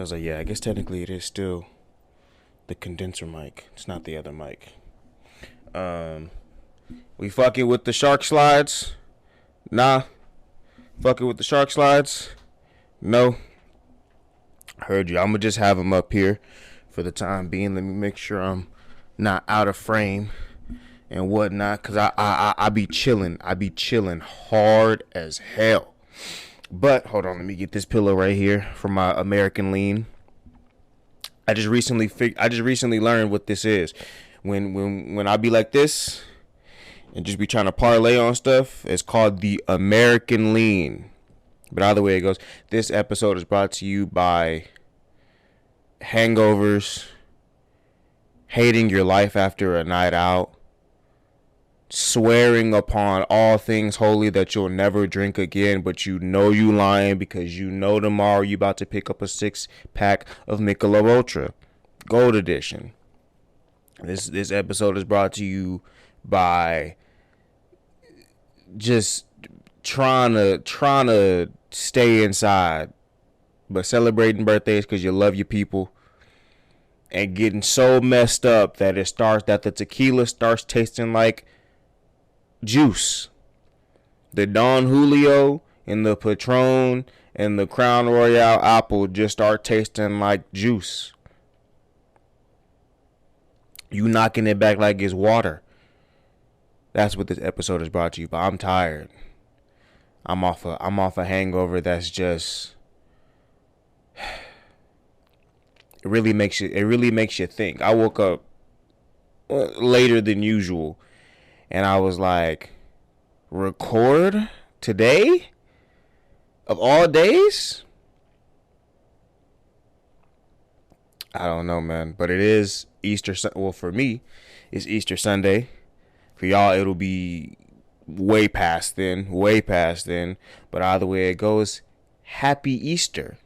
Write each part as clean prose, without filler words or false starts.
was like, yeah, I guess technically it is still the condenser mic. It's not the other mic. We fucking with the shark slides? Nah. Fucking with the shark slides? No. Heard you. I'm gonna just have them up here for the time being. Let me make sure I'm not out of frame and whatnot, cause I be chilling. I be chilling hard as hell. But hold on, let me get this pillow right here from my American Lean. I just recently learned what this is. When I be like this and just be trying to parlay on stuff, it's called the American Lean. But either way it goes, this episode is brought to you by hangovers, hating your life after a night out, swearing upon all things holy that you'll never drink again, but you know you lying because you know tomorrow you about to pick up a 6-pack of Michelob Ultra Gold Edition. This episode is brought to you by just trying to stay inside, but celebrating birthdays because you love your people, and getting so messed up that the tequila starts tasting like juice. The Don Julio and the Patron and the Crown Royale apple just start tasting like juice. You knocking it back like it's water. That's what this episode is brought to you by. I'm tired. I'm off a hangover that's just, it really makes you think. I woke up later than usual and I was like, record today? Of all days? I don't know, man. But it is Easter. Well, for me, it's Easter Sunday. For y'all, it'll be way past then. But either way it goes, Happy Easter.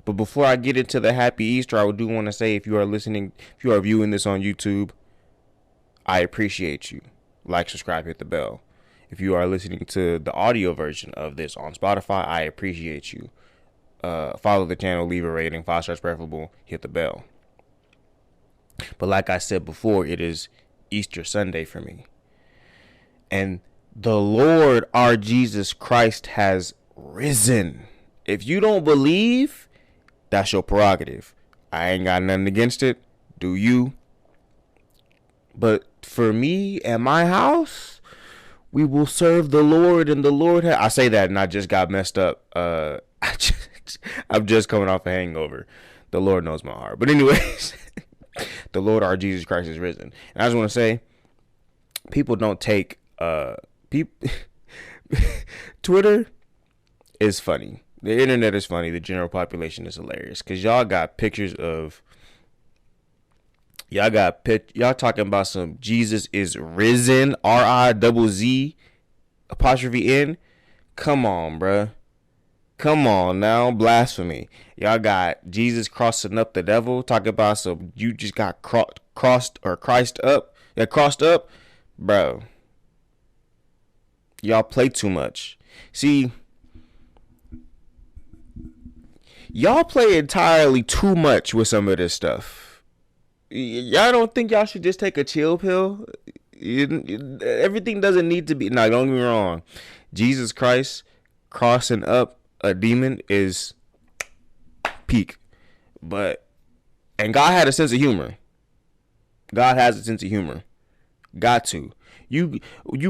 But before I get into the Happy Easter, I do want to say, if you are viewing this on YouTube, I appreciate you. Like, subscribe, hit the bell. If you are listening to the audio version of this on Spotify, I appreciate you. Follow the channel, leave a rating, 5 stars preferable, hit the bell. But like I said before, it is Easter Sunday for me. And the Lord, our Jesus Christ, has risen. If you don't believe, that's your prerogative. I ain't got nothing against it. Do you? But for me and my house, we will serve the Lord, and the Lord I say that and I just got messed up. I'm just coming off a hangover. The Lord knows my heart. But anyways, the Lord, our Jesus Christ, is risen. And I just want to say, people don't take Twitter is funny. The internet is funny. The general population is hilarious because y'all got pictures of y'all talking about some Jesus is risen, RIZZ apostrophe N. Come on, bruh. Come on now, blasphemy. Y'all got Jesus crossing up the devil. Talking about some you just got crossed up. Yeah, crossed up, bro. Y'all play too much. See, y'all play entirely too much with some of this stuff. Y'all don't think y'all should just take a chill pill? Everything doesn't need to be. No, don't get me wrong. Jesus Christ crossing up a demon is peak. And God had a sense of humor. God has a sense of humor. Got to. You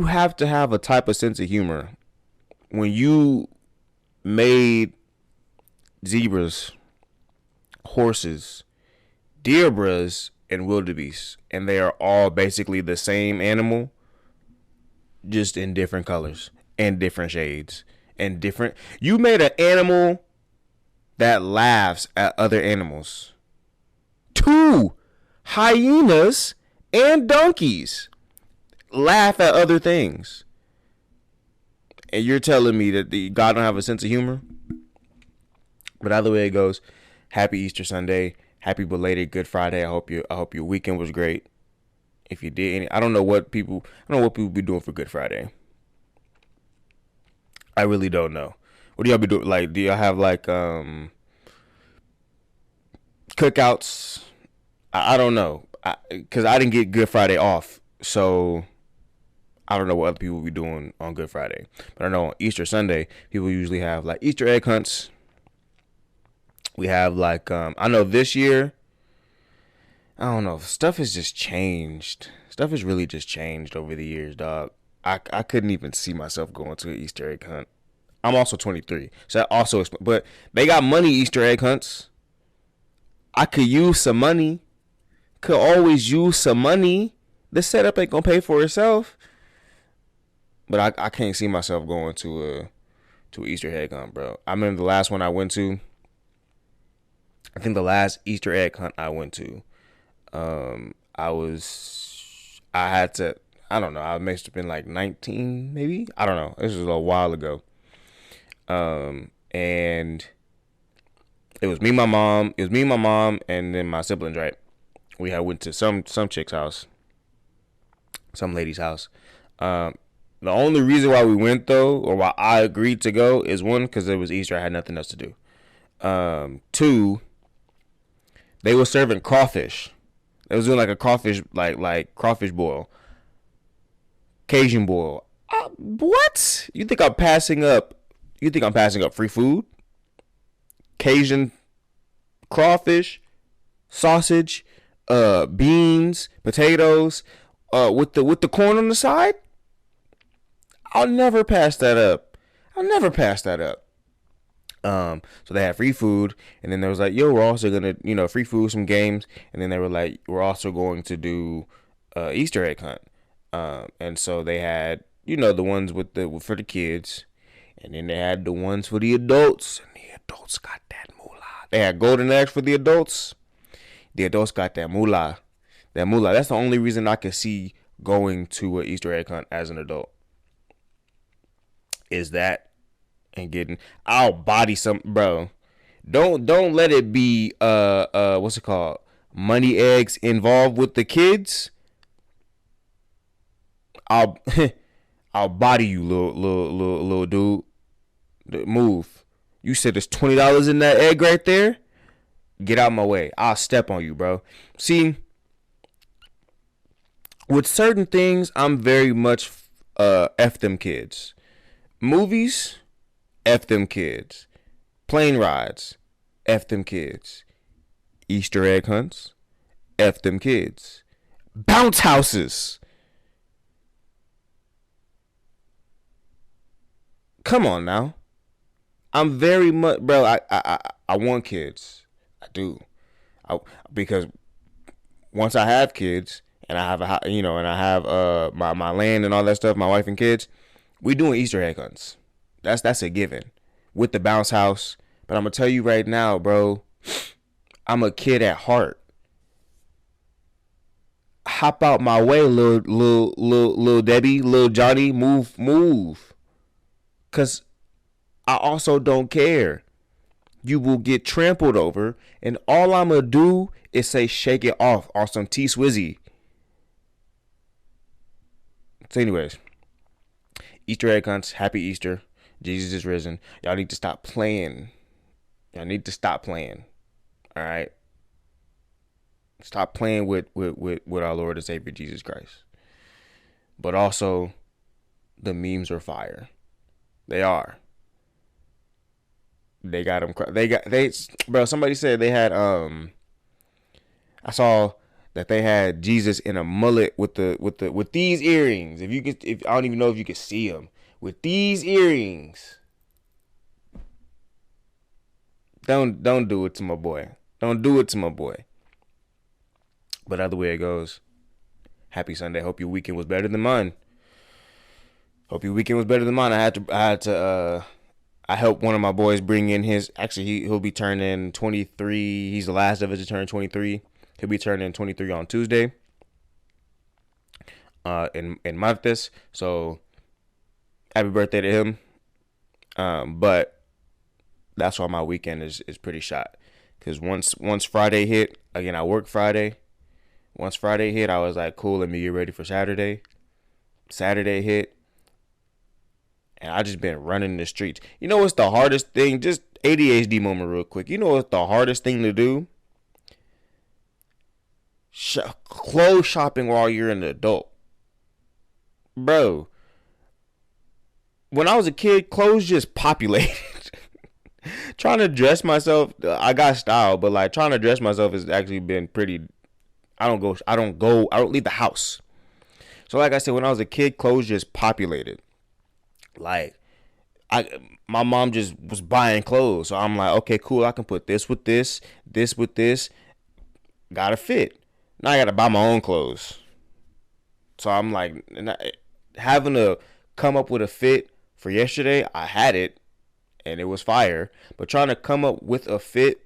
have to have a type of sense of humor when you made zebras, horses, deer and wildebeest, and they are all basically the same animal, just in different colors and different shades and different. You made an animal that laughs at other animals. 2 hyenas and donkeys laugh at other things. And you're telling me that God don't have a sense of humor? But either way it goes, happy Easter Sunday. Happy belated Good Friday. I hope your weekend was great. If you did, I don't know what people be doing for Good Friday. I really don't know. What do y'all be doing? Like, do y'all have like Cookouts. I don't know. Because I didn't get Good Friday off. So I don't know what other people will be doing on Good Friday. But I know on Easter Sunday, people usually have like Easter egg hunts. We have like, I know this year, I don't know, stuff has just changed. Stuff has really just changed over the years, dog. I couldn't even see myself going to an Easter egg hunt. I'm also 23, so that also, but they got money Easter egg hunts. I could use some money. Could always use some money. The setup ain't gonna pay for itself. But I can't see myself going to a Easter egg hunt, bro. I remember the last one I went to. I think the last Easter egg hunt I went to, I had to, I don't know, I must have been like 19, maybe? I don't know. This was a little while ago. And it was me, my mom, and then my siblings, right? We had went to some chick's house, some lady's house. The only reason why we went though, or why I agreed to go, is one, because it was Easter, I had nothing else to do. Two, they were serving crawfish. They was doing like a crawfish, like crawfish boil, Cajun boil. What? You think I'm passing up? You think I'm passing up free food? Cajun crawfish, sausage, beans, potatoes, with the corn on the side. I'll never pass that up. So they had free food, and then there was like, yo, we're also gonna, free food, some games, and then they were like, we're also going to do Easter egg hunt. And so they had, the ones for the kids, and then they had the ones for the adults, and the adults got that moolah. They had golden eggs for the adults. The adults got that moolah. That moolah. That's the only reason I could see going to an Easter egg hunt as an adult. Is that and getting, I'll body some, bro. Don't let it be what's it called? Money eggs involved with the kids. I'll body you, little dude. Move. You said there's $20 in that egg right there. Get out my way. I'll step on you, bro. See, with certain things, I'm very much F them kids. Movies, F them kids. Plane rides, F them kids. Easter egg hunts, F them kids. Bounce houses. Come on now. I'm very much, bro. I want kids. I do. Because once I have kids and I have and I have my land and all that stuff, my wife and kids, we doing Easter egg hunts. That's a given with the bounce house. But I'm gonna tell you right now, bro. I'm a kid at heart. Hop out my way, little Debbie, little Johnny, move. Cause I also don't care. You will get trampled over, and all I'm gonna do is say shake it off on some T Swizzy. So anyways, Easter egg hunts, happy Easter. Jesus is risen. Y'all need to stop playing. Alright? Stop playing with our Lord and Savior Jesus Christ. But also, the memes are fire. They are. They got them. Bro, somebody said they had, I saw that they had Jesus in a mullet with these earrings. If I don't even know if you could see them. With these earrings. Don't do it to my boy. Don't do it to my boy. But either way it goes, happy Sunday. Hope your weekend was better than mine. I helped one of my boys bring in his, actually he'll be turning 23. He's the last of us to turn 23. He'll be turning 23 on Tuesday. In Memphis. So happy birthday to him. But that's why my weekend is pretty shot. Because once Friday hit, again, I work Friday. Once Friday hit, I was like, cool, let me get ready for Saturday. Saturday hit, and I just been running the streets. You know what's the hardest thing? Just ADHD moment real quick. You know what's the hardest thing to do? clothes shopping while you're an adult. Bro, when I was a kid, clothes just populated. Trying to dress myself, I got style, but like trying to dress myself has actually been pretty. I don't leave the house. So like I said, when I was a kid, clothes just populated. Like my mom just was buying clothes. So I'm like, okay, cool. I can put this with this, this with this. Gotta fit. Now I gotta buy my own clothes. So I'm like, having to come up with a fit for yesterday, I had it and it was fire. But trying to come up with a fit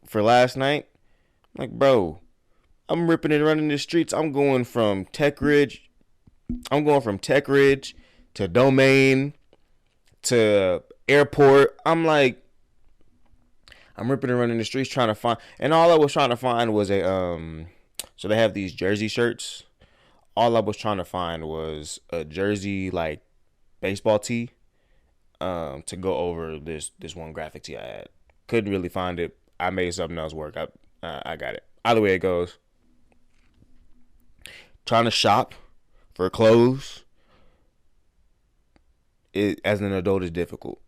for last night, like, bro, I'm ripping and running the streets. I'm going from Tech Ridge to Domain to Airport. I'm like, I'm ripping and running the streets trying to find, and all I was trying to find was so they have these jersey shirts. All I was trying to find was a jersey, like, baseball tee, to go over this one graphic tee I had. Couldn't really find it. I made something else work. I got it. Either way it goes. Trying to shop for clothes, as an adult, is difficult.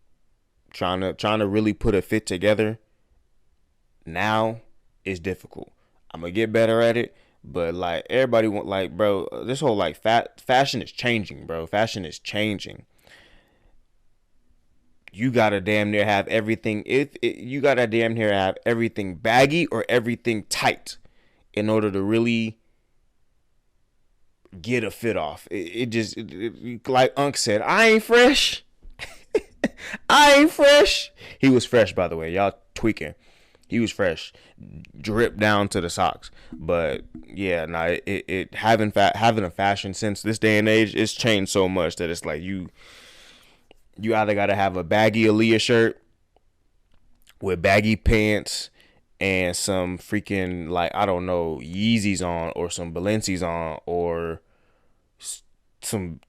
Trying to really put a fit together now is difficult. I'm gonna get better at it, but like everybody want, like, bro, this whole like fashion is changing, bro. Fashion is changing. You gotta damn near have everything. You gotta damn near have everything baggy or everything tight in order to really get a fit off. Like Unc said, I ain't fresh. I ain't fresh. He was fresh, by the way. Y'all tweaking. He was fresh, dripped down to the socks. But yeah, having a fashion sense this day and age, it's changed so much that it's like you either gotta have a baggy Aaliyah shirt with baggy pants and some freaking, like, I don't know, Yeezys on, or some Balenci's on, or some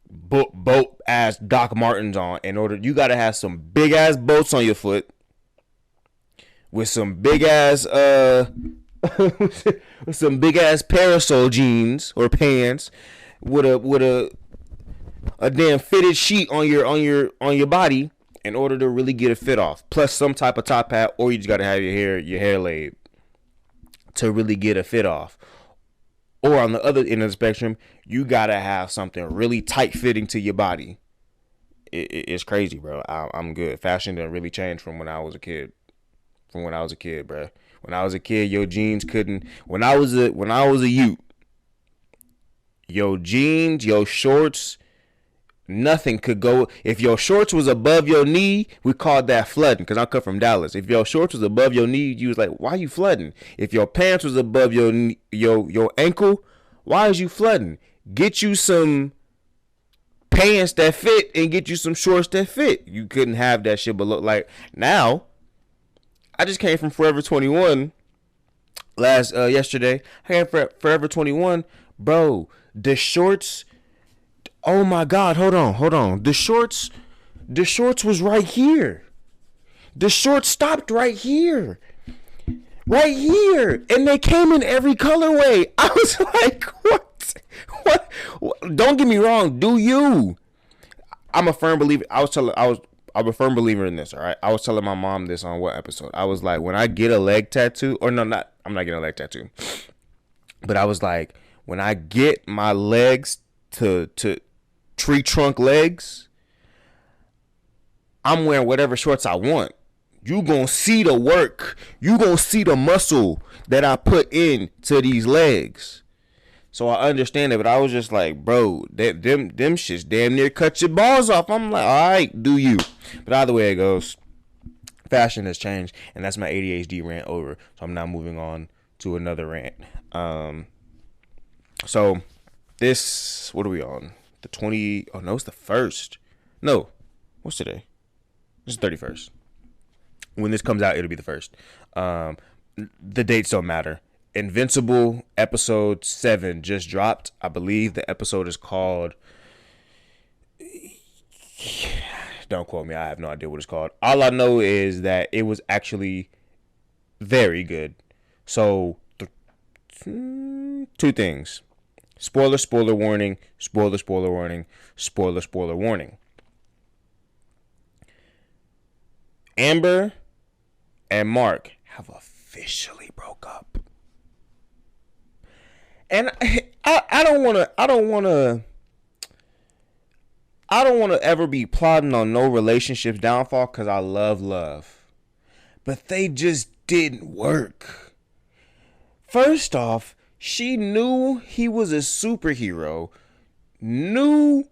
boat ass Doc Martens on. You gotta have some big ass boats on your foot with some big ass with some big ass parasol jeans or pants with a damn fitted sheet on your body in order to really get a fit off. Plus some type of top hat, or you just gotta have your hair laid to really get a fit off. Or on the other end of the spectrum, you gotta have something really tight fitting to your body. It's crazy, bro. I'm good. Fashion didn't really change from when I was a kid. Bro. When I was a kid, your jeans couldn't. When I was a youth, your jeans, your shorts, nothing could go. If your shorts was above your knee, we called that flooding, because I come from Dallas. If your shorts was above your knee, you was like, why you flooding? If your pants was above your ankle, why is you flooding? Get you some pants that fit and get you some shorts that fit. You couldn't have that shit below. Like, now, I just came from Forever 21 yesterday. I came from Forever 21, bro. The shorts. Oh my God, hold on. The shorts was right here. The shorts stopped right here. Right here. And they came in every colorway. I was like, what? Don't get me wrong, do you? I'm a firm believer. I'm a firm believer in this, all right? I was telling my mom this on what episode? I was like, when I get a leg tattoo, I'm not getting a leg tattoo. But I was like, when I get my legs to tree trunk legs, I'm wearing whatever shorts I want. You gonna see the work. You gonna see the muscle that I put into these legs. So I understand it, but I was just like, bro, them shits damn near cut your balls off. I'm like, all right, do you? But either way it goes, fashion has changed, and that's my ADHD rant over. So I'm now moving on to another rant. So this, what are we on? The 20? Oh no, it's the 1st. No, what's today? It's the 31st. When this comes out, it'll be the 1st. The dates don't matter. Invincible episode 7 just dropped. I believe the episode is called, don't quote me, I have no idea what it's called. All I know is that it was actually very good. So two things. Spoiler warning. Spoiler warning. Spoiler warning. Amber and Mark have officially broke up. And I don't want to ever be plotting on no relationship's downfall, because I love. But they just didn't work. First off, she knew he was a superhero, knew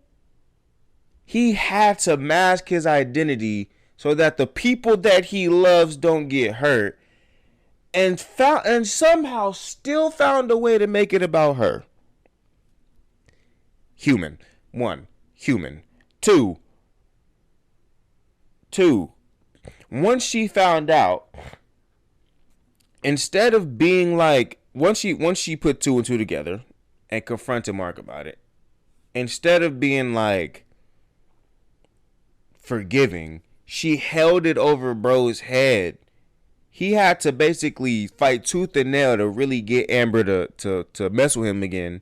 he had to mask his identity so that the people that he loves don't get hurt, and somehow still found a way to make it about her. Human. One. Human. Two. Once she found out, instead of being like, once she put two and two together and confronted Mark about it, instead of being like forgiving, she held it over bro's head. He had to basically fight tooth and nail to really get Amber to mess with him again,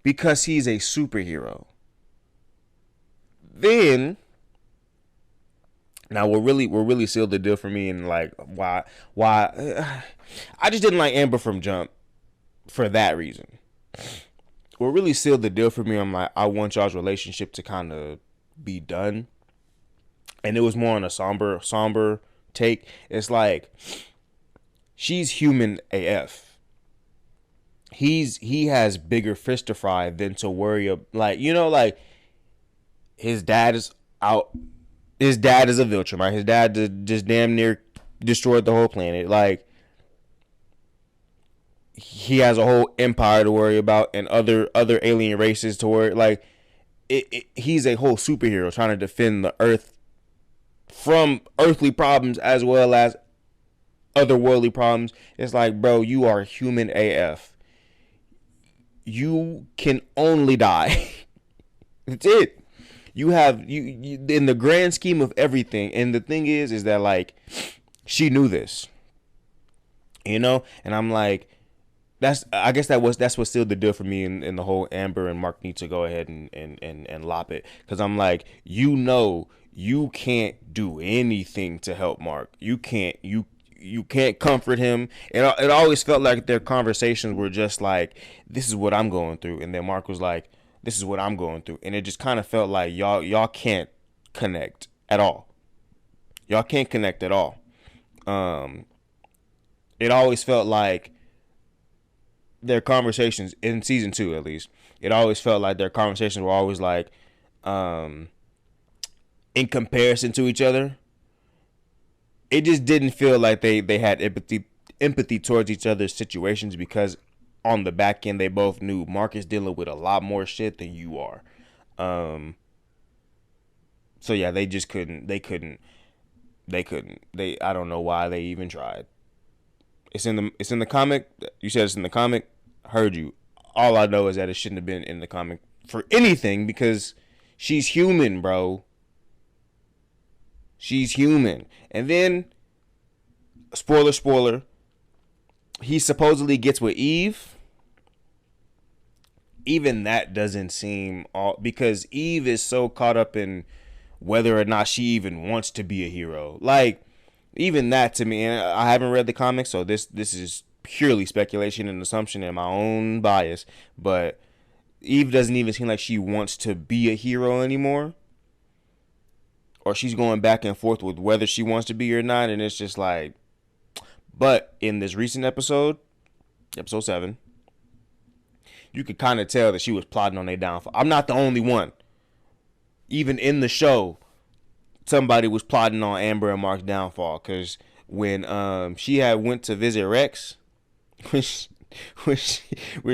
because he's a superhero. Then, now what really sealed the deal for me, and like why I just didn't like Amber from jump for that reason. What really sealed the deal for me, I'm like, I want y'all's relationship to kind of be done. And it was more on a somber take. It's like, she's human AF. He has bigger fish to fry than to worry about, like, you know, like, his dad is out. His dad is a Viltrum, right? His dad just damn near destroyed the whole planet. Like, he has a whole empire to worry about, and other alien races to worry. Like, he's a whole superhero trying to defend the Earth from earthly problems as well as otherworldly problems. It's like, bro, you are human AF. You can only die. That's it. You have you in the grand scheme of everything. And the thing is that, like, she knew this, you know. And I'm like, that's what sealed the deal for me in the whole Amber and Mark need to go ahead and lop it. Because I'm like, you know, you can't do anything to help Mark. You can't comfort him. It always felt like their conversations were just like, this is what I'm going through. And then Mark was like, this is what I'm going through. And it just kind of felt like y'all can't connect at all. Y'all can't connect at all. It always felt like their conversations in season 2, at least, it always felt like their conversations were always like, in comparison to each other. It just didn't feel like they had empathy towards each other's situations, because on the back end, they both knew Mark is dealing with a lot more shit than you are. So yeah, they just couldn't. I don't know why they even tried. It's in the comic. You said it's in the comic. Heard you. All I know is that it shouldn't have been in the comic for anything, because she's human, bro. She's human. And then, spoiler, he supposedly gets with Eve. Even that doesn't seem all, because Eve is so caught up in whether or not she even wants to be a hero. Like, even that to me, and I haven't read the comics, so this is purely speculation and assumption and my own bias, but Eve doesn't even seem like she wants to be a hero anymore. Or she's going back and forth with whether she wants to be or not, and it's just like, but in this recent episode 7, you could kind of tell that she was plotting on their downfall. I'm not the only one. Even in the show, somebody was plotting on Amber and Mark's downfall, because when she had went to visit Rex, when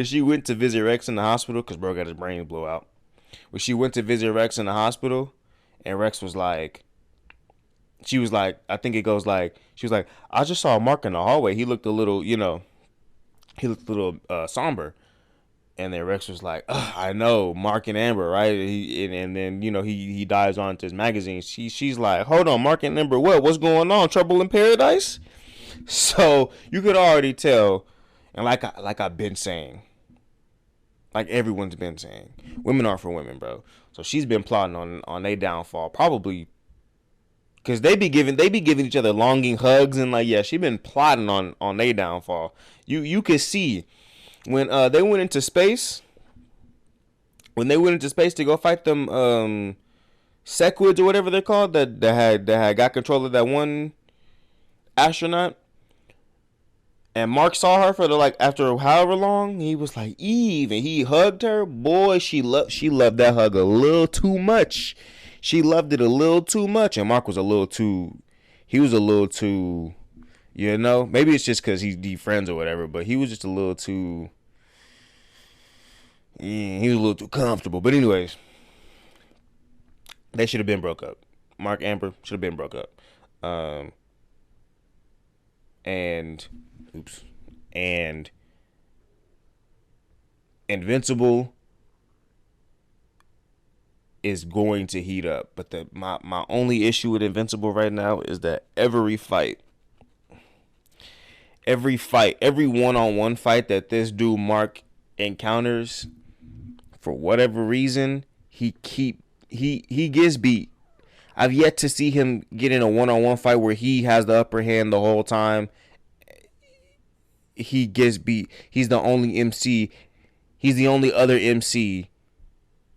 she went to visit Rex in the hospital, because bro got his brain blow out. When she went to visit Rex in the hospital, and Rex was like, she was like, I think it goes like, she was like, I just saw Mark in the hallway. He looked a little, somber. And then Rex was like, I know, Mark and Amber, right? And then, he dives onto his magazine. She's like, hold on, Mark and Amber, what's going on? Trouble in paradise? So you could already tell. And like I've been saying, like everyone's been saying, women are for women, bro. So she's been plotting on their downfall, probably because they be giving each other longing hugs and like, yeah, she been plotting on their downfall. You could see when they went into space. When they went into space to go fight them Sequids or whatever they're called that had got control of that one astronaut. And Mark saw her for after however long, he was like, Eve, and he hugged her. Boy, she loved that hug a little too much. She loved it a little too much, and Mark was a little too, maybe it's just because he's friends or whatever, but he was just a little too, he was a little too comfortable. But anyways, they should have been broke up. Mark Amber should have been broke up. And Invincible is going to heat up. But my only issue with Invincible right now is that every one-on-one fight that this dude Mark encounters, for whatever reason, he gets beat. I've yet to see him get in a one-on-one fight where he has the upper hand the whole time. He gets beat. He's the only MC. He's the only other MC,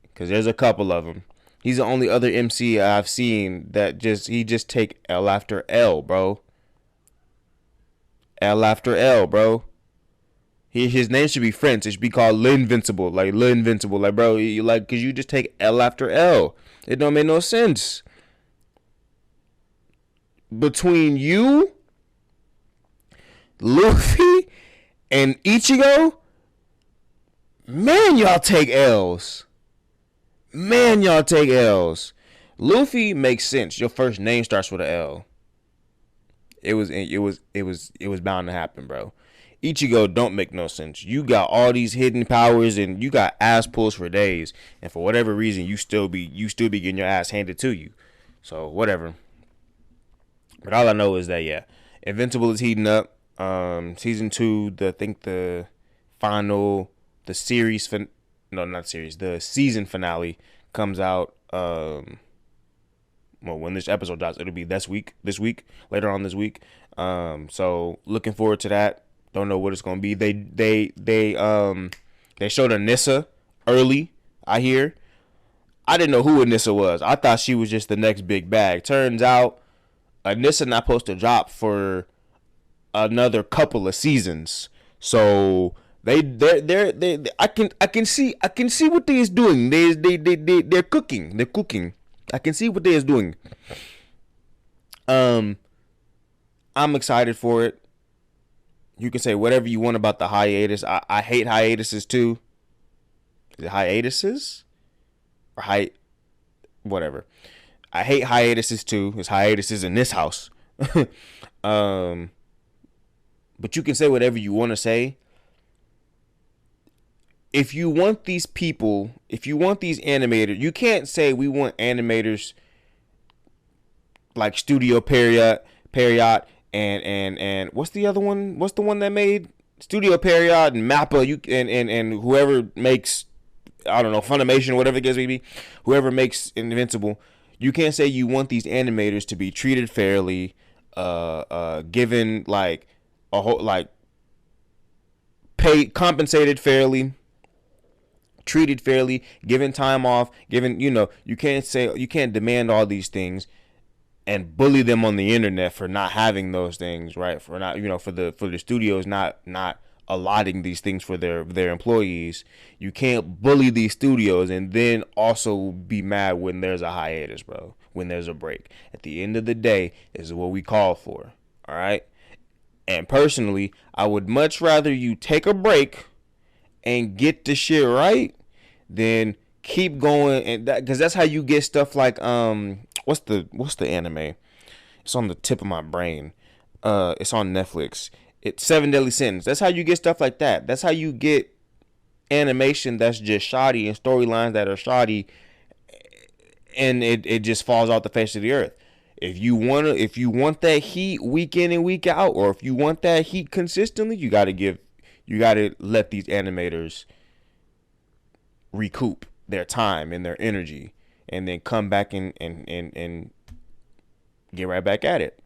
because there's a couple of them. He's the only other MC I've seen that he just take L after L, bro. L after L, bro. His name should be French. It should be called L'Invincible. Like, L'Invincible. Like, bro, because you just take L after L. It don't make no sense. Between you, Luffy, and Ichigo, man, y'all take L's. Luffy makes sense. Your first name starts with an L. It was bound to happen, bro. Ichigo don't make no sense. You got all these hidden powers and you got ass pulls for days, and for whatever reason you still be getting your ass handed to you. So whatever. But all I know is that, yeah, Invincible is heating up. Season 2, the season finale comes out. When this episode drops, it'll be this week, later on this week. So looking forward to that. Don't know what it's gonna be. They showed Anissa early, I hear. I didn't know who Anissa was. I thought she was just the next big bag. Turns out Anissa not supposed to drop for another couple of seasons. So I can see what they is doing. They're cooking. I can see what they is doing. I'm excited for it. You can say whatever you want about the hiatus. I hate hiatuses too. Is it hiatuses? Or whatever. I hate hiatuses too. There's hiatuses in this house. But you can say whatever you want to say. If you want these animators, you can't say we want animators like Studio Period and what's the other one? What's the one that made Studio Period and Mappa? And whoever makes, I don't know, Funimation or whatever the case may be, whoever makes Invincible, you can't say you want these animators to be treated fairly, given like a whole compensated fairly, treated fairly, given time off, you can't demand all these things and bully them on the internet for not having those things, right? For not, for the studios not allotting these things for their employees. You can't bully these studios and then also be mad when there's a hiatus, bro. When there's a break. At the end of the day, this is what we call for. All right. And personally, I would much rather you take a break and get the shit right than keep going, and because that's how you get stuff like what's the anime? It's on the tip of my brain. It's on Netflix. It's 7 Deadly Sins. That's how you get stuff like that. That's how you get animation that's just shoddy and storylines that are shoddy, and it just falls off the face of the earth. If you want that heat week in and week out, or if you want that heat consistently, you gotta give You got to let these animators recoup their time and their energy, and then come back and get right back at it.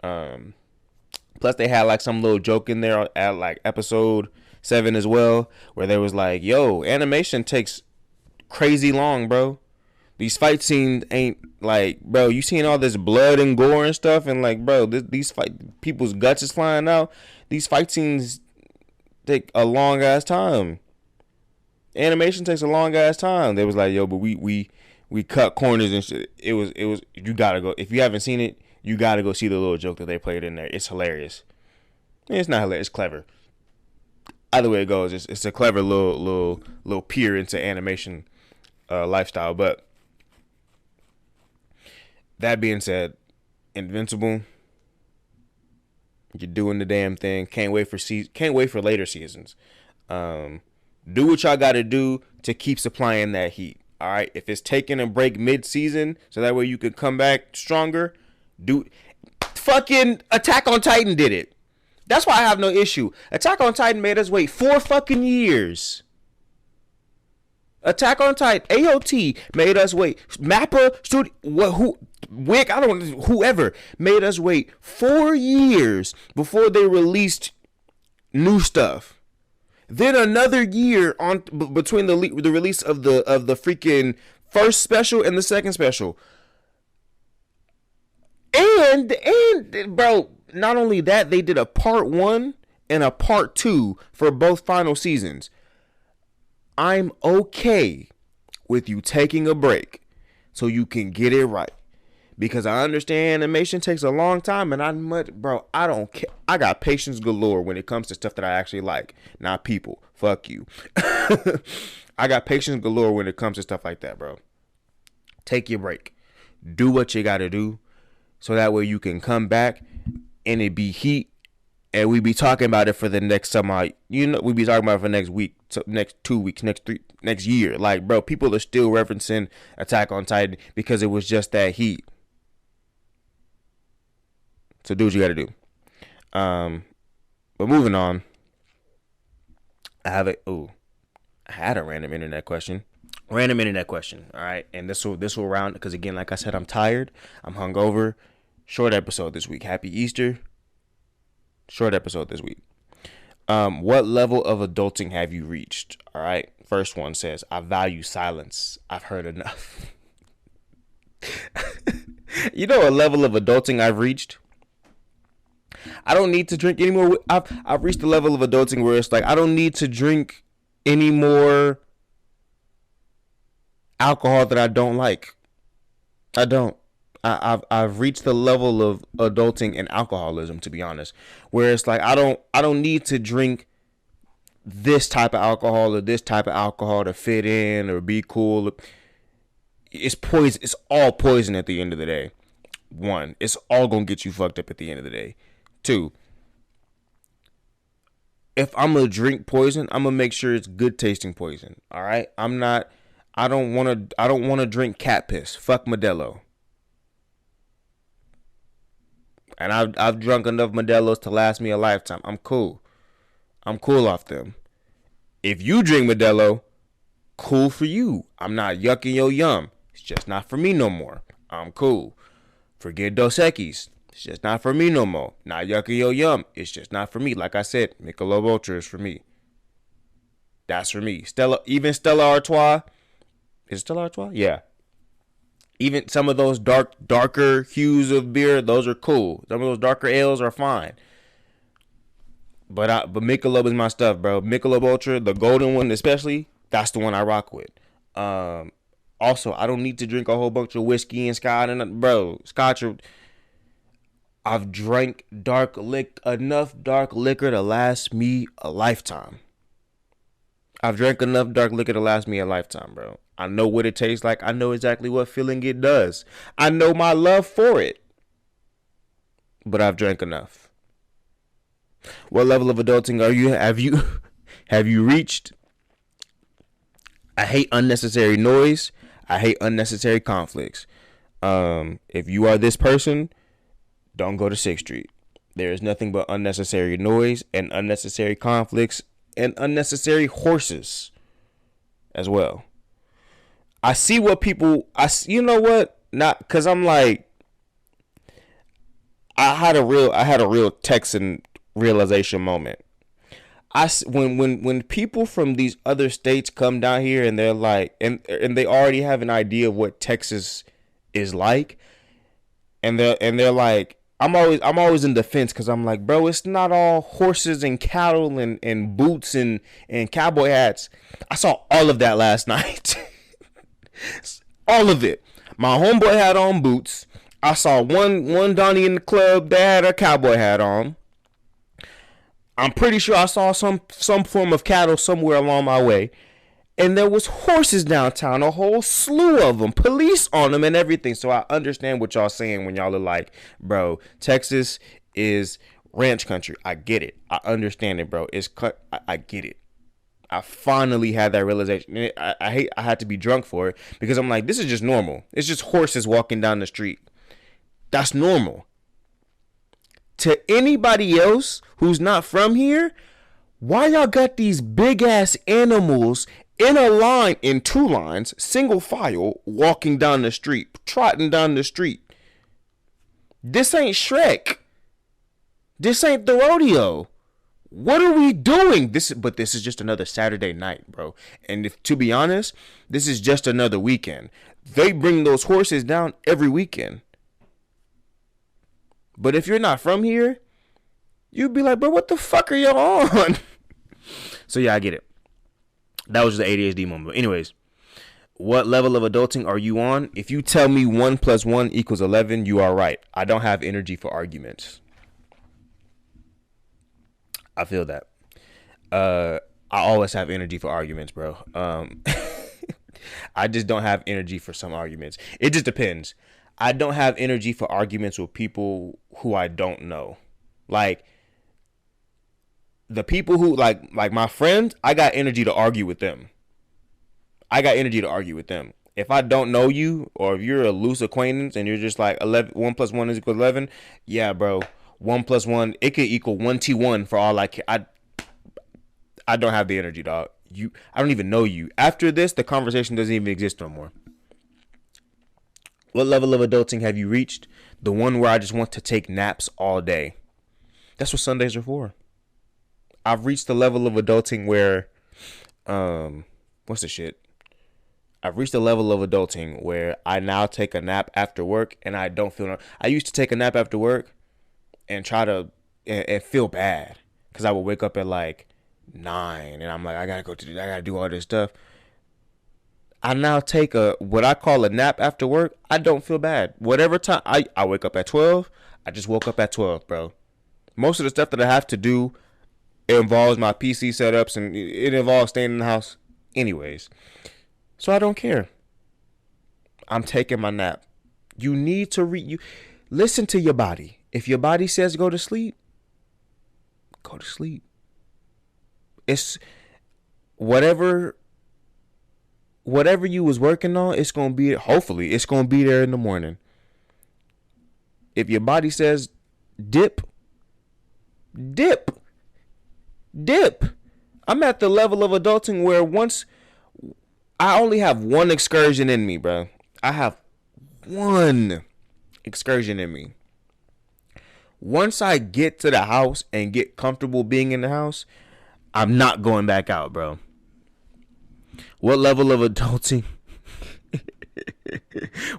Plus, they had like some little joke in there at like episode 7 as well, where they was like, "Yo, animation takes crazy long, bro. These fight scenes ain't like, bro. You seeing all this blood and gore and stuff, and like, bro, these fight people's guts is flying out. These fight scenes take a long ass time. Animation takes a long ass time." They was like, "Yo, but we cut corners and shit." It was you gotta go, if you haven't seen it, you gotta go see the little joke that they played in there. It's hilarious. It's not hilarious, it's clever. Either way it goes, it's a clever little peer into animation lifestyle. But that being said, Invincible, you're doing the damn thing. Can't wait for later seasons. Do what y'all got to do to keep supplying that heat. All right, if it's taking a break mid-season so that way you can come back stronger, do. Fucking Attack on Titan did it. That's why I have no issue. Attack on Titan made us wait 4 fucking years. Attack on Titan, AOT made us wait. Mappa Studio, Wick, whoever made us wait 4 years before they released new stuff. Then another year on between the release of the freaking first special and the second special. And bro, not only that, they did a part 1 and a part 2 for both final seasons. I'm okay with you taking a break so you can get it right. Because I understand animation takes a long time, and I don't care. I got patience galore when it comes to stuff that I actually like, not people. Fuck you. I got patience galore when it comes to stuff like that, bro. Take your break. Do what you got to do so that way you can come back and it be heat, and we be talking about it for the next summer. We be talking about it for next week, next 2 weeks, next year. Like, bro, people are still referencing Attack on Titan because it was just that heat. So do what you got to do. But moving on, I had a random internet question. All right, and this will round, because again, like I said, I'm tired. I'm hungover. Short episode this week. Happy Easter. Short episode this week. What level of adulting have you reached? All right. First one says, I value silence. I've heard enough. You know a level of adulting I've reached? I don't need to drink anymore. I've reached the level of adulting where it's like, I don't need to drink any more alcohol that I don't like. I don't. I've reached the level of adulting and alcoholism, to be honest, where it's like I don't need to drink this type of alcohol or this type of alcohol to fit in or be cool. It's poison. It's all poison at the end of the day. 1, it's all gonna get you fucked up at the end of the day. 2, if I'm gonna drink poison, I'm gonna make sure it's good tasting poison. All right, I don't want to drink cat piss. Fuck Modelo. And I've drunk enough Modelos to last me a lifetime. I'm cool off them. If you drink Modelo, cool for you. I'm not yucking your yum. It's just not for me no more. I'm cool. Forget Dos Equis. It's just not for me no more. Not yucking your yum. It's just not for me. Like I said, Michelob Ultra is for me. That's for me. Even Stella Artois. Is it Stella Artois? Yeah. Even some of those darker hues of beer, those are cool. Some of those darker ales are fine. But Michelob is my stuff, bro. Michelob Ultra, the golden one especially, that's the one I rock with. Also, I don't need to drink a whole bunch of whiskey and scotch and scotch. I've drank enough dark liquor to last me a lifetime. Bro. I know what it tastes like. I know exactly what feeling it does. I know my love for it. But I've drank enough. What level of adulting have you reached? I hate unnecessary noise. I hate unnecessary conflicts. If you are this person, don't go to 6th Street. There is nothing but unnecessary noise and unnecessary conflicts and unnecessary horses as well. I see what people, you know what? Not because I'm like, I had a real Texan realization moment. When people from these other states come down here and they're like, and they already have an idea of what Texas is like, and they're like, I'm always in defense because I'm like, bro, it's not all horses and cattle and boots and cowboy hats. I saw all of that last night. All of it. My homeboy had on boots. I saw one Donnie in the club that had a cowboy hat on. I'm pretty sure I saw some form of cattle somewhere along my way. And there was horses downtown, a whole slew of them, police on them and everything. So I understand what y'all saying when y'all are like, bro, Texas is ranch country. I get it. I understand it, bro. I get it. I finally had that realization. I had to be drunk for it because I'm like, this is just normal. It's just horses walking down the street. That's normal. To anybody else who's not from here, why y'all got these big ass animals in a line, in two lines, single file, walking down the street, trotting down the street? This ain't Shrek. This ain't the rodeo. What are we doing? This is just another Saturday night, bro. And to be honest, this is just another weekend. They bring those horses down every weekend. But if you're not from here, you'd be like, bro, what the fuck are y'all on? So yeah, I get it. That was just the ADHD moment. But anyways, what level of adulting are you on? If you tell me 1 + 1 = 11, you are right. I don't have energy for arguments. I feel that. I always have energy for arguments, bro. I just don't have energy for some arguments. It just depends. I don't have energy for arguments with people who I don't know. Like the people who like my friends, I got energy to argue with them. If I don't know you, or if you're a loose acquaintance and you're just like 1 + 1 = 11, yeah, bro. 1 + 1, it could equal 1T1 for all I care. I don't have the energy, dog. I don't even know you. After this, the conversation doesn't even exist no more. What level of adulting have you reached? The one where I just want to take naps all day. That's what Sundays are for. I've reached the level of adulting where, what's the shit? I've reached the level of adulting where I now take a nap after work and I don't feel. I used to take a nap after work and try to and feel bad because I would wake up at like 9 and I'm like, I gotta do all this stuff. I now take what I call a nap after work. I don't feel bad. Whatever time I wake up at 12, I just woke up at 12, bro. Most of the stuff that I have to do, it involves my PC setups and it involves staying in the house anyways. So I don't care. I'm taking my nap. You need to listen to your body. If your body says go to sleep, go to sleep. It's whatever you was working on, it's going to be, hopefully, it's going to be there in the morning. If your body says dip. I'm at the level of adulting where once I only have one excursion in me, bro. I have one excursion in me. Once I get to the house and get comfortable being in the house, I'm not going back out, bro. What level of adulting?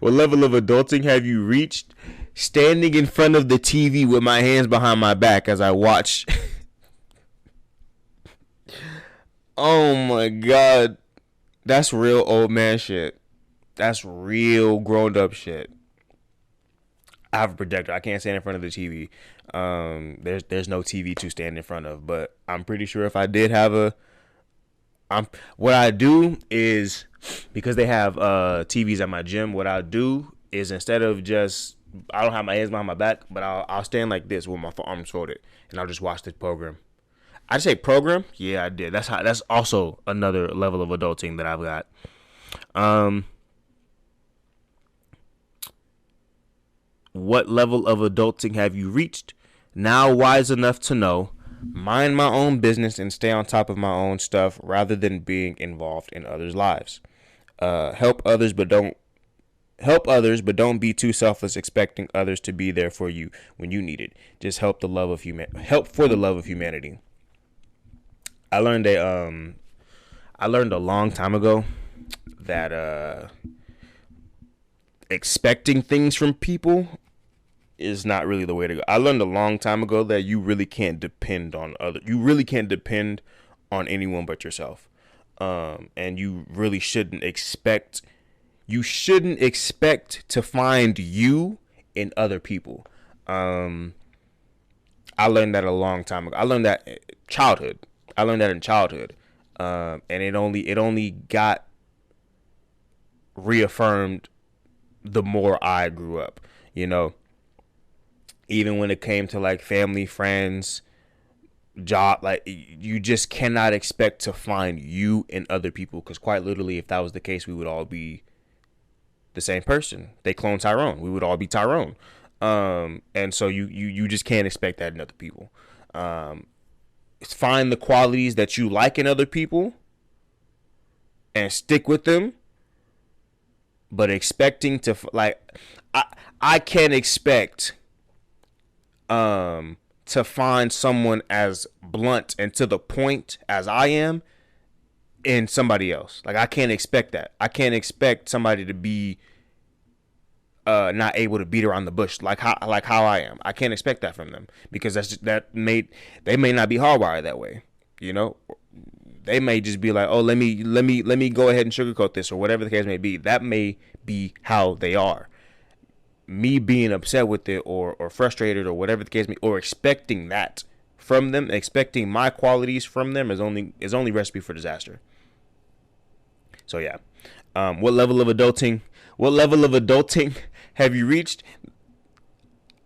What level of adulting have you reached? Standing in front of the TV with my hands behind my back as I watch. Oh my God. That's real old man shit. That's real grown up shit. I have a projector. I can't stand in front of the TV. There's no TV to stand in front of, but I'm pretty sure if I did have what I do is, because they have TVs at my gym, what I do is instead of just, I don't have my hands behind my back, but I'll stand like this with my arms folded, and I'll just watch the program. I say program? Yeah, I did. That's also another level of adulting that I've got. What level of adulting have you reached? Now wise enough to know mind my own business and stay on top of my own stuff rather than being involved in others' lives. Help others, but don't be too selfless, expecting others to be there for you when you need it. Just help for the love of humanity. I learned a long time ago that expecting things from people is not really the way to go. I learned a long time ago that you really can't depend on anyone but yourself. And you really shouldn't expect to find you in other people. I learned that a long time ago. I learned that in childhood. And it only got reaffirmed the more I grew up, even when it came to like family, friends, job, like you just cannot expect to find you in other people, because quite literally, if that was the case, we would all be the same person. They cloned Tyrone. We would all be Tyrone. And so you just can't expect that in other people. Find the qualities that you like in other people and stick with them. But expecting to I can't expect to find someone as blunt and to the point as I am in somebody else. Like, I can't expect that. I can't expect somebody to be not able to beat around the bush like how I am. I can't expect that from them, because they may not be hardwired that way. They may just be like, oh, let me go ahead and sugarcoat this, or whatever the case may be. That may be how they are. Me being upset with it or frustrated or whatever the case may be, or expecting that from them, expecting my qualities from them is only recipe for disaster. So yeah. What level of adulting have you reached?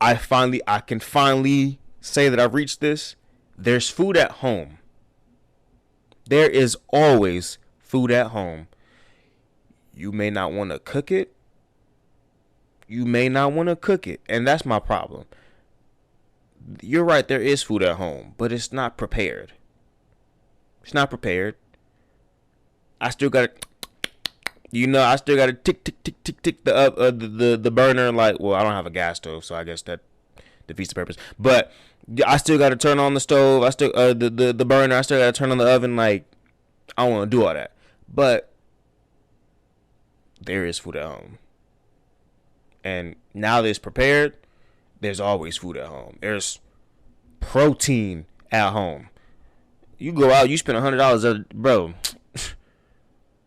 I can finally say that I've reached this. There's food at home. There is always food at home. You may not want to cook it. And that's my problem. You're right, there is food at home, but it's not prepared. I still got to tick the burner. Like, well, I don't have a gas stove, so I guess that defeats the purpose. But I still got to turn on the stove. I still the burner. I still got to turn on the oven. Like, I don't want to do all that. But there is food at home, and now that it's prepared, there's always food at home. There's protein at home. You go out, you spend $100,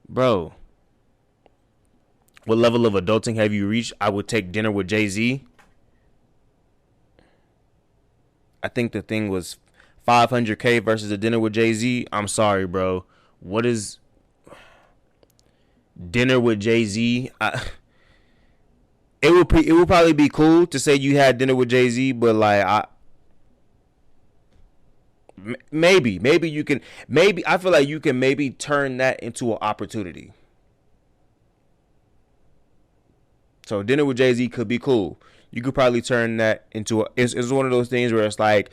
bro. What level of adulting have you reached? I would take dinner with Jay-Z. I think the thing was $500K versus a dinner with Jay-Z. I'm sorry, bro. What is dinner with Jay-Z? It would probably be cool to say you had dinner with Jay-Z, but like maybe you can, I feel like you can maybe turn that into an opportunity. So dinner with Jay-Z could be cool. You could probably turn that into it's one of those things where it's like,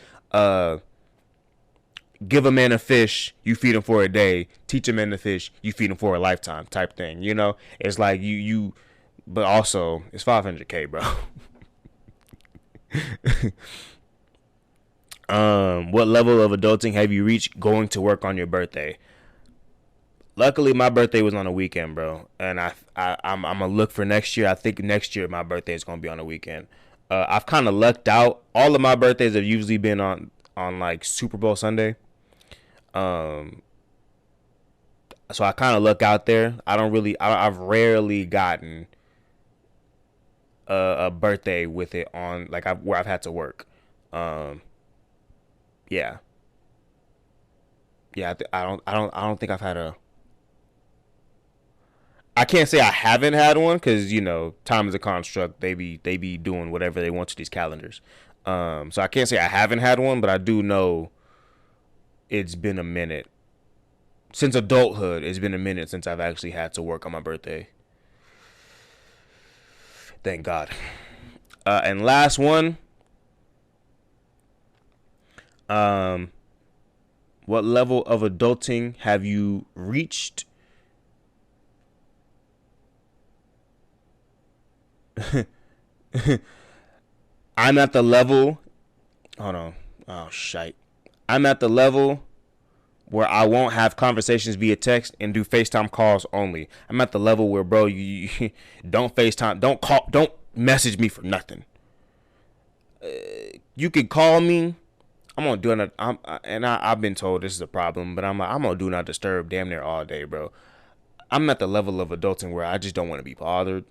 give a man a fish, you feed him for a day. Teach a man to fish, you feed him for a lifetime type thing. It's like but also it's $500K, bro. What level of adulting have you reached going to work on your birthday? Luckily, my birthday was on a weekend, bro, and I'm gonna look for next year. I think next year my birthday is gonna be on a weekend. I've kind of lucked out. All of my birthdays have usually been on like Super Bowl Sunday. So I kind of luck out there. I've rarely gotten a birthday with it on like where I've had to work. Yeah. I don't think I've had a. I can't say I haven't had one, because time is a construct. They be doing whatever they want to these calendars. So I can't say I haven't had one, but I do know it's been a minute since adulthood. It's been a minute since I've actually had to work on my birthday. Thank God. And last one. What level of adulting have you reached? I'm at the level. Hold on. Oh, shite. I'm at the level where I won't have conversations via text and do FaceTime calls only. I'm at the level where, bro, you don't FaceTime, don't call, don't message me for nothing. You could call me. I'm gonna do it. I've been told this is a problem, but I'm gonna do not disturb damn near all day, bro. I'm at the level of adulting where I just don't want to be bothered,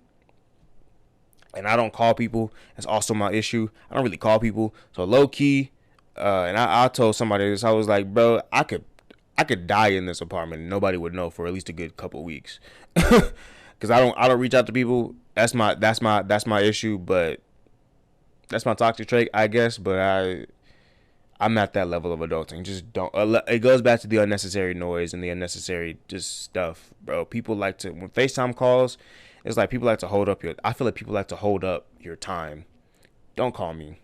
and I don't call people. That's also my issue. I don't really call people. So low key, and I told somebody this. I was like, bro, I could die in this apartment and nobody would know for at least a good couple weeks. Cause I don't reach out to people. That's my issue, but that's my toxic trait, I guess. But I'm at that level of adulting. Just don't. It goes back to the unnecessary noise and the unnecessary just stuff, bro. People like to, when FaceTime calls, it's like people like to hold up your. I feel like people like to hold up your time. Don't call me.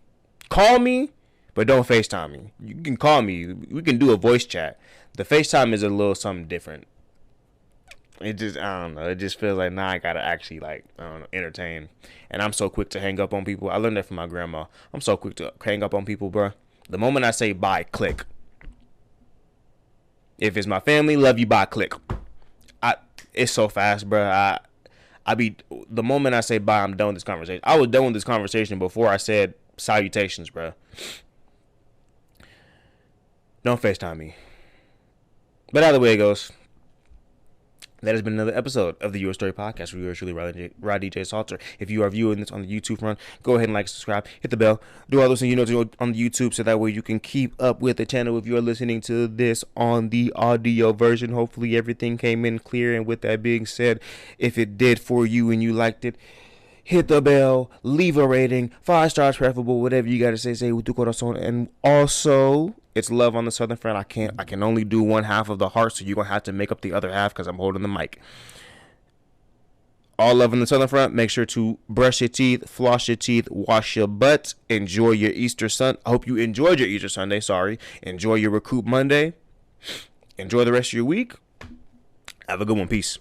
Call me, but don't FaceTime me. You can call me. We can do a voice chat. The FaceTime is a little something different. It just, I don't know. It just feels like now I gotta actually, like, I don't know, entertain. And I'm so quick to hang up on people. I learned that from my grandma. I'm so quick to hang up on people, bro. The moment I say bye, click. If it's my family, love you, bye, click. It's so fast, bro. The moment I say bye, I'm done with this conversation. I was done with this conversation before I said salutations, bro. Don't FaceTime me. But either way it goes, that has been another episode of the YourStory Podcast with yours truly, Rod DJ Salter. If you are viewing this on the YouTube front, go ahead and like, subscribe, hit the bell, do all those things you know to do on the YouTube, so that way you can keep up with the channel. If you're listening to this on the audio version, hopefully everything came in clear. And with that being said, if it did for you and you liked it, hit the bell, leave a rating, 5 stars preferable, whatever you gotta say with the corazón. And also, it's love on the southern front. I can only do one half of the heart, so you're gonna have to make up the other half because I'm holding the mic. All love on the southern front. Make sure to brush your teeth, floss your teeth, wash your butt, enjoy your Easter Sunday. I hope you enjoyed your Easter Sunday. Sorry. Enjoy your Recoup Monday. Enjoy the rest of your week. Have a good one. Peace.